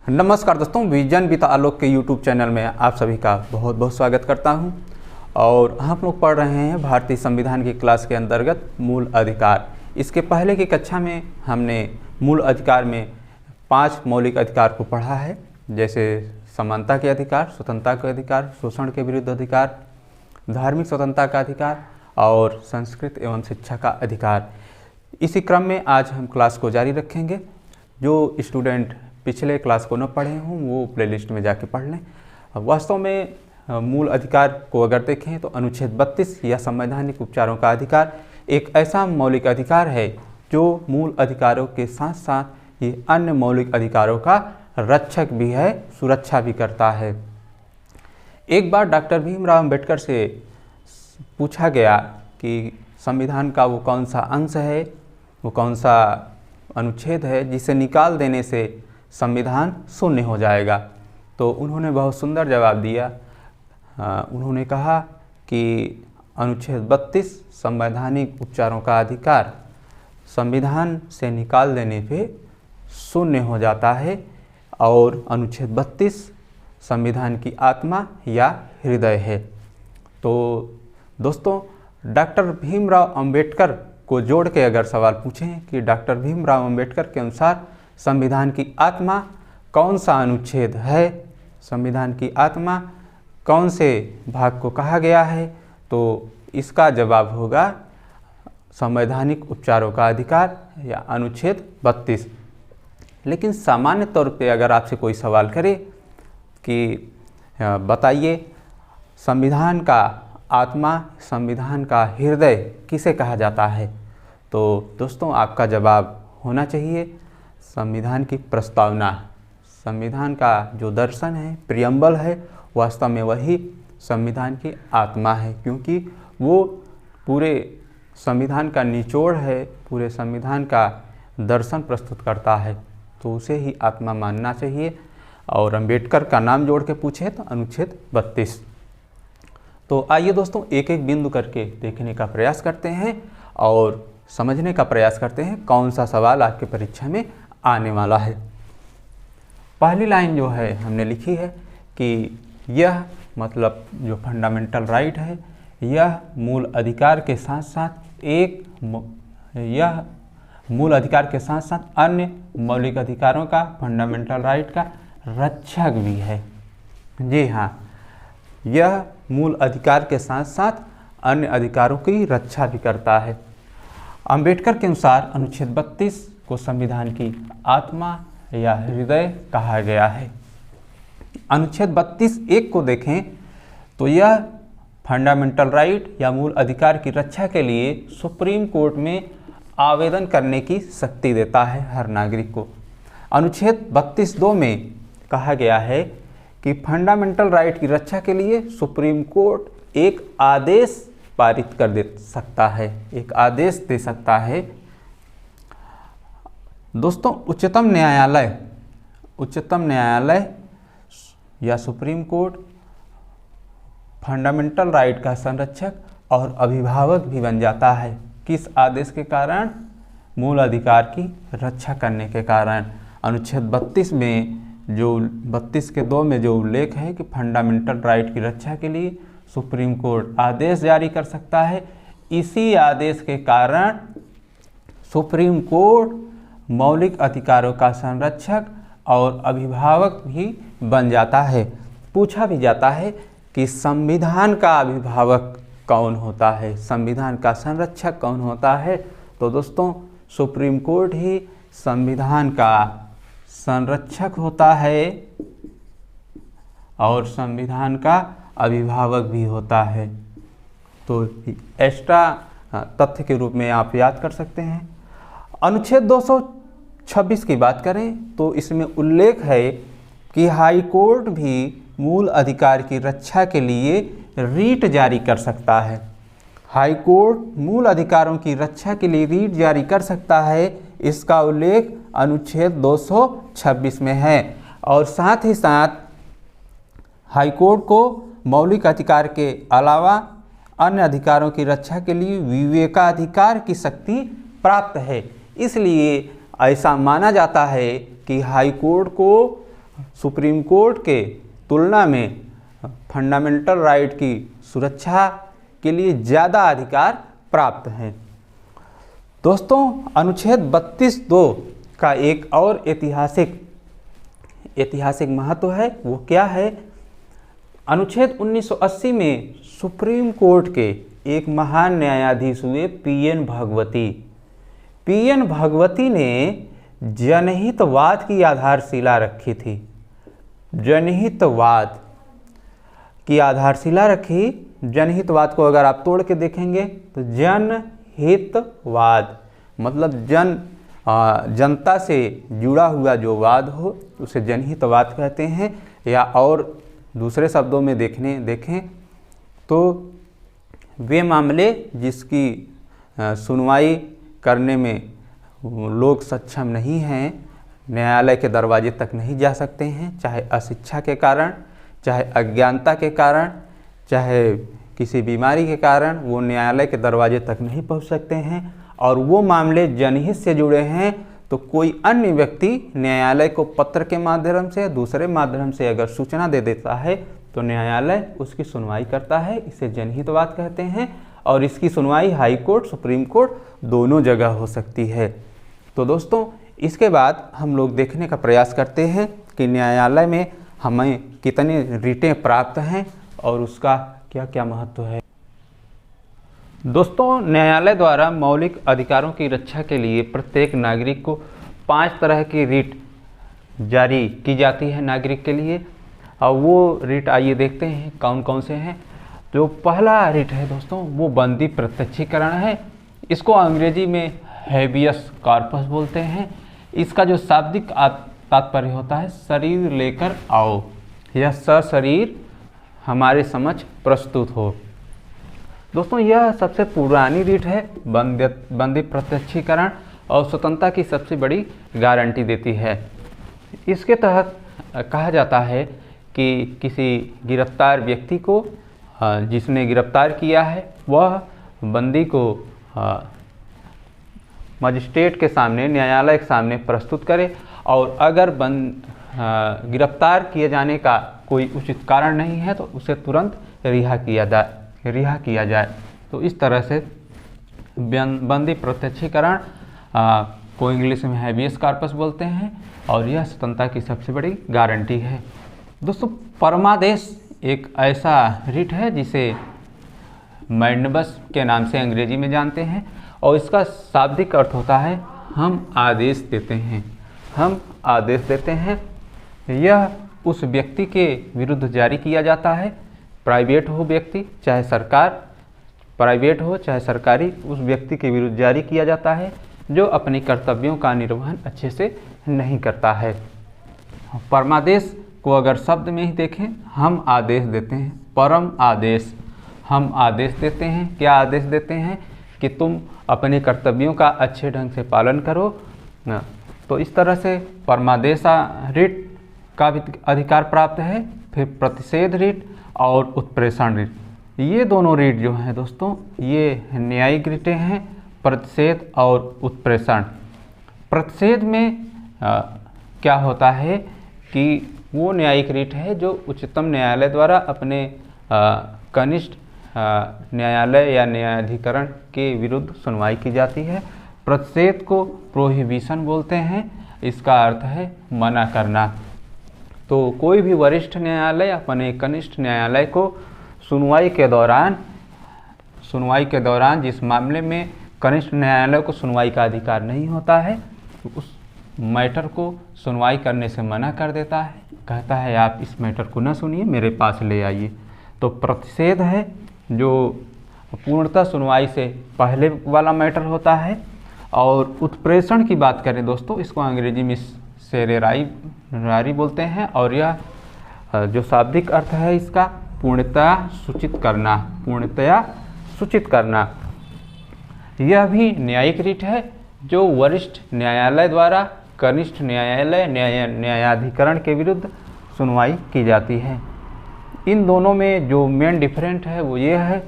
नमस्कार दोस्तों, vision with आलोक के यूट्यूब चैनल में आप सभी का बहुत बहुत स्वागत करता हूं। और हम लोग पढ़ रहे हैं भारतीय संविधान की क्लास के अंतर्गत मूल अधिकार। इसके पहले की कक्षा में हमने मूल अधिकार में 5 मौलिक अधिकार को पढ़ा है, जैसे समानता के अधिकार, स्वतंत्रता के अधिकार, शोषण के विरुद्ध अधिकार, धार्मिक स्वतंत्रता का अधिकार और संस्कृत एवं शिक्षा का अधिकार। इसी क्रम में आज हम क्लास को जारी रखेंगे। जो स्टूडेंट पिछले क्लास को न पढ़े हों वो प्लेलिस्ट में जाके पढ़ लें। वास्तव में मूल अधिकार को अगर देखें तो अनुच्छेद 32 या संवैधानिक उपचारों का अधिकार एक ऐसा मौलिक अधिकार है जो मूल अधिकारों के साथ साथ ये अन्य मौलिक अधिकारों का रक्षक भी है, सुरक्षा भी करता है। एक बार डॉक्टर भीमराव अंबेडकर से पूछा गया कि संविधान का वो कौन सा अंश है, वो कौन सा अनुच्छेद है जिसे निकाल देने से संविधान शून्य हो जाएगा। तो उन्होंने बहुत सुंदर जवाब दिया। उन्होंने कहा कि अनुच्छेद 32 संवैधानिक उपचारों का अधिकार संविधान से निकाल देने पे शून्य हो जाता है और अनुच्छेद 32 संविधान की आत्मा या हृदय है। तो दोस्तों, डॉक्टर भीमराव अंबेडकर को जोड़ के अगर सवाल पूछें कि डॉक्टर भीमराव अंबेडकर के अनुसार संविधान की आत्मा कौन सा अनुच्छेद है, संविधान की आत्मा कौन से भाग को कहा गया है, तो इसका जवाब होगा संवैधानिक उपचारों का अधिकार या अनुच्छेद 32। लेकिन सामान्य तौर पे अगर आपसे कोई सवाल करे कि बताइए संविधान का आत्मा, संविधान का हृदय किसे कहा जाता है, तो दोस्तों आपका जवाब होना चाहिए संविधान की प्रस्तावना। संविधान का जो दर्शन है, प्रियम्बल है, वास्तव में वही संविधान की आत्मा है, क्योंकि वो पूरे संविधान का निचोड़ है, पूरे संविधान का दर्शन प्रस्तुत करता है, तो उसे ही आत्मा मानना चाहिए। और अंबेडकर का नाम जोड़ के पूछे तो अनुच्छेद 32। तो आइए दोस्तों एक एक बिंदु करके देखने का प्रयास करते हैं और समझने का प्रयास करते हैं कौन सा सवाल आपके परीक्षा में आने वाला है। पहली लाइन जो है हमने लिखी है कि यह मतलब जो फंडामेंटल राइट है, यह मूल अधिकार के साथ साथ यह मूल अधिकार के साथ साथ अन्य मौलिक अधिकारों का, फंडामेंटल राइट का रक्षक भी है। जी हाँ, यह मूल अधिकार के साथ साथ अन्य अधिकारों की रक्षा भी करता है। अंबेडकर के अनुसार अनुच्छेद 32 को संविधान की आत्मा या हृदय कहा गया है। अनुच्छेद 32(1) को देखें तो यह फंडामेंटल राइट या मूल अधिकार की रक्षा के लिए सुप्रीम कोर्ट में आवेदन करने की शक्ति देता है हर नागरिक को। अनुच्छेद 32(2) में कहा गया है कि फंडामेंटल राइट की रक्षा के लिए सुप्रीम कोर्ट एक आदेश पारित कर दे सकता है, एक आदेश दे सकता है। दोस्तों, उच्चतम न्यायालय या सुप्रीम कोर्ट फंडामेंटल राइट का संरक्षक और अभिभावक भी बन जाता है। किस आदेश के कारण? मूल अधिकार की रक्षा करने के कारण। अनुच्छेद 32 में जो 32(2) में जो उल्लेख है कि फंडामेंटल राइट की रक्षा के लिए सुप्रीम कोर्ट आदेश जारी कर सकता है, इसी आदेश के कारण सुप्रीम कोर्ट मौलिक अधिकारों का संरक्षक और अभिभावक भी बन जाता है। पूछा भी जाता है कि संविधान का अभिभावक कौन होता है, संविधान का संरक्षक कौन होता है, तो दोस्तों सुप्रीम कोर्ट ही संविधान का संरक्षक होता है और संविधान का अभिभावक भी होता है। तो एक्स्ट्रा तथ्य के रूप में आप याद कर सकते हैं। अनुच्छेद 226 की बात करें तो इसमें उल्लेख है कि हाई कोर्ट भी मूल अधिकार की रक्षा के लिए रीट जारी कर सकता है। हाई कोर्ट मूल अधिकारों की रक्षा के लिए रीट जारी कर सकता है, इसका उल्लेख अनुच्छेद 226 में है। और साथ ही साथ हाई कोर्ट को मौलिक अधिकार के अलावा अन्य अधिकारों की रक्षा के लिए विवेकाधिकार की शक्ति प्राप्त है। इसलिए ऐसा माना जाता है कि हाई कोर्ट को सुप्रीम कोर्ट के तुलना में फंडामेंटल राइट की सुरक्षा के लिए ज़्यादा अधिकार प्राप्त हैं। दोस्तों, अनुच्छेद 32(2) का एक और ऐतिहासिक महत्व है। वो क्या है? अनुच्छेद 1980 में सुप्रीम कोर्ट के एक महान न्यायाधीश हुए पीएन भगवती ने जनहितवाद की आधारशिला रखी थी। जनहितवाद की आधारशिला रखी। जनहितवाद को अगर आप तोड़ के देखेंगे तो जनहितवाद मतलब जनता से जुड़ा हुआ जो वाद हो उसे जनहितवाद कहते हैं। या और दूसरे शब्दों में देखें तो वे मामले जिसकी सुनवाई करने में लोग सक्षम नहीं हैं, न्यायालय के दरवाजे तक नहीं जा सकते हैं, चाहे अशिक्षा के कारण, चाहे अज्ञानता के कारण, चाहे किसी बीमारी के कारण वो न्यायालय के दरवाजे तक नहीं पहुंच सकते हैं, और वो मामले जनहित से जुड़े हैं, तो कोई अन्य व्यक्ति न्यायालय को पत्र के माध्यम से, दूसरे माध्यम से अगर सूचना दे देता है तो न्यायालय उसकी सुनवाई करता है। इसे जनहितवाद कहते हैं, और इसकी सुनवाई हाई कोर्ट, सुप्रीम कोर्ट दोनों जगह हो सकती है। तो दोस्तों, इसके बाद हम लोग देखने का प्रयास करते हैं कि न्यायालय में हमें कितने रिटें प्राप्त हैं और उसका क्या क्या महत्व है। दोस्तों, न्यायालय द्वारा मौलिक अधिकारों की रक्षा के लिए प्रत्येक नागरिक को 5 तरह की रिट जारी की जाती है नागरिक के लिए। और वो रिट आइए देखते हैं कौन कौन से हैं। जो पहला रिट है दोस्तों, वो बंदी प्रत्यक्षीकरण है। इसको अंग्रेजी में हेबियस कॉर्पस बोलते हैं। इसका जो शाब्दिक तात्पर्य होता है, शरीर लेकर आओ या सशरीर हमारे समक्ष प्रस्तुत हो। दोस्तों, यह सबसे पुरानी रीट है। बंदी प्रत्यक्षीकरण और स्वतंत्रता की सबसे बड़ी गारंटी देती है। इसके तहत कहा जाता है कि किसी गिरफ्तार व्यक्ति को जिसने गिरफ्तार किया है वह बंदी को मजिस्ट्रेट के सामने, न्यायालय के सामने प्रस्तुत करे, और अगर गिरफ्तार किए जाने का कोई उचित कारण नहीं है तो उसे तुरंत रिहा किया जाए। तो इस तरह से बंदी प्रत्यक्षीकरण को इंग्लिश में हैबियस कॉर्पस बोलते हैं, और यह स्वतंत्रता की सबसे बड़ी गारंटी है। दोस्तों, परमादेश एक ऐसा रिट है जिसे मैंडबस के नाम से अंग्रेजी में जानते हैं, और इसका शाब्दिक अर्थ होता है हम आदेश देते हैं। हम आदेश देते हैं। यह उस व्यक्ति के विरुद्ध जारी किया जाता है, प्राइवेट हो व्यक्ति चाहे सरकार, प्राइवेट हो चाहे सरकारी, उस व्यक्ति के विरुद्ध जारी किया जाता है जो अपने कर्तव्यों का निर्वहन अच्छे से नहीं करता है। परमादेश को अगर शब्द में ही देखें, हम आदेश देते हैं, परम आदेश, हम आदेश देते हैं। क्या आदेश देते हैं? कि तुम अपने कर्तव्यों का अच्छे ढंग से पालन करो ना। तो इस तरह से परमादेशा रिट का भी अधिकार प्राप्त है। फिर प्रतिषेध रिट और उत्प्रेषण रिट, ये दोनों रिट जो हैं दोस्तों, ये न्यायिक रिटें हैं, प्रतिषेध और उत्प्रेषण। प्रतिषेध में क्या होता है कि वो न्यायिक रिट है जो उच्चतम न्यायालय द्वारा अपने कनिष्ठ न्यायालय या न्यायाधिकरण के विरुद्ध सुनवाई की जाती है। प्रतिषेध को प्रोहिबिशन बोलते हैं। इसका अर्थ है मना करना। तो कोई भी वरिष्ठ न्यायालय अपने कनिष्ठ न्यायालय को सुनवाई के दौरान जिस मामले में कनिष्ठ न्यायालय को सुनवाई का अधिकार नहीं होता है, तो उस मैटर को सुनवाई करने से मना कर देता है, कहता है आप इस मैटर को न सुनिए, मेरे पास ले आइए। तो प्रतिषेध है जो पूर्णतः सुनवाई से पहले वाला मैटर होता है। और उत्प्रेषण की बात करें दोस्तों, इसको अंग्रेजी में सेरेरारी बोलते हैं, और यह जो शाब्दिक अर्थ है इसका पूर्णतया सूचित करना। यह भी न्यायिक रिट है जो वरिष्ठ न्यायालय द्वारा कनिष्ठ न्यायालय न्यायाधिकरण के विरुद्ध सुनवाई की जाती है। इन दोनों में जो मेन डिफरेंट है वो ये है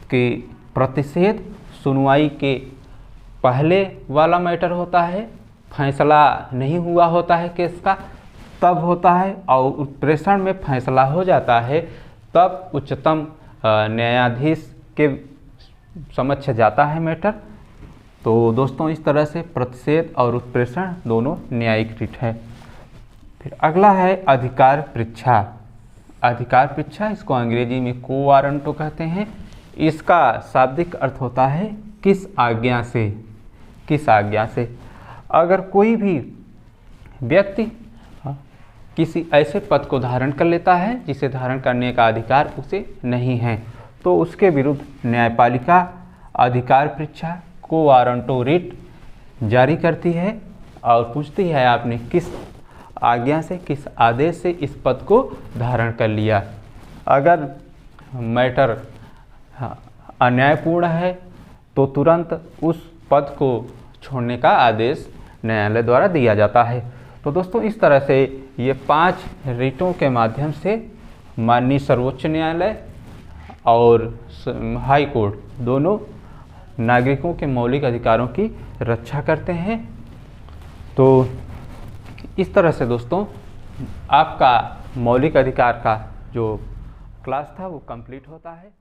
कि प्रतिषेध सुनवाई के पहले वाला मैटर होता है, फैसला नहीं हुआ होता है केस का, तब होता है और उत्प्रेषण में फैसला हो जाता है तब उच्चतम न्यायाधीश के समक्ष जाता है मैटर। तो दोस्तों इस तरह से प्रतिषेध और उत्प्रेषण दोनों न्यायिक रिट है। फिर अगला है अधिकार परीक्षा। अधिकार परीक्षा, इसको अंग्रेजी में को वारंटो कहते हैं। इसका शाब्दिक अर्थ होता है किस आज्ञा से, किस आज्ञा से। अगर कोई भी व्यक्ति किसी ऐसे पद को धारण कर लेता है जिसे धारण करने का अधिकार उसे नहीं है, तो उसके विरुद्ध न्यायपालिका अधिकार परीक्षा को वारंटो रिट जारी करती है और पूछती है आपने किस आज्ञा से, किस आदेश से इस पद को धारण कर लिया। अगर मैटर अन्यायपूर्ण है तो तुरंत उस पद को छोड़ने का आदेश न्यायालय द्वारा दिया जाता है। तो दोस्तों इस तरह से ये 5 रिटों के माध्यम से माननीय सर्वोच्च न्यायालय और हाई कोर्ट दोनों नागरिकों के मौलिक अधिकारों की रक्षा करते हैं। तो इस तरह से दोस्तों आपका मौलिक अधिकार का जो क्लास था वो कंप्लीट होता है।